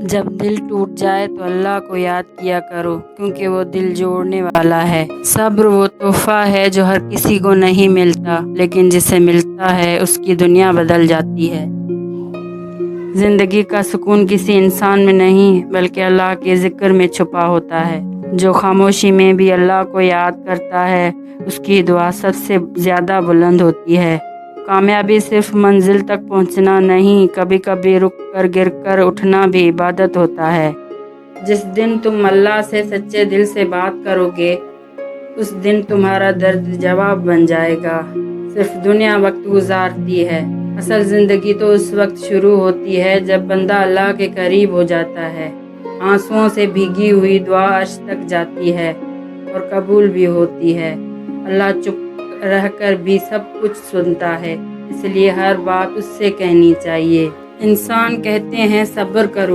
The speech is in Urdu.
جب دل ٹوٹ جائے تو اللہ کو یاد کیا کرو، کیونکہ وہ دل جوڑنے والا ہے۔ صبر وہ تحفہ ہے جو ہر کسی کو نہیں ملتا، لیکن جسے ملتا ہے اس کی دنیا بدل جاتی ہے۔ زندگی کا سکون کسی انسان میں نہیں بلکہ اللہ کے ذکر میں چھپا ہوتا ہے۔ جو خاموشی میں بھی اللہ کو یاد کرتا ہے اس کی دعا سب سے زیادہ بلند ہوتی ہے۔ کامیابی صرف منزل تک پہنچنا نہیں، کبھی کبھی رک کر گر کر اٹھنا بھی عبادت ہوتا ہے۔ جس دن تم اللہ سے سچے دل سے بات کرو گے اس دن تمہارا درد جواب بن جائے گا۔ صرف دنیا وقت گزارتی ہے، اصل زندگی تو اس وقت شروع ہوتی ہے جب بندہ اللہ کے قریب ہو جاتا ہے۔ آنسوؤں سے بھیگی ہوئی دعا عرش تک جاتی ہے اور قبول بھی ہوتی ہے۔ اللہ چپ رہ کر بھی سب کچھ سنتا ہے، اس لیے ہر بات اس سے کہنی چاہیے۔ انسان کہتے ہیں صبر کرو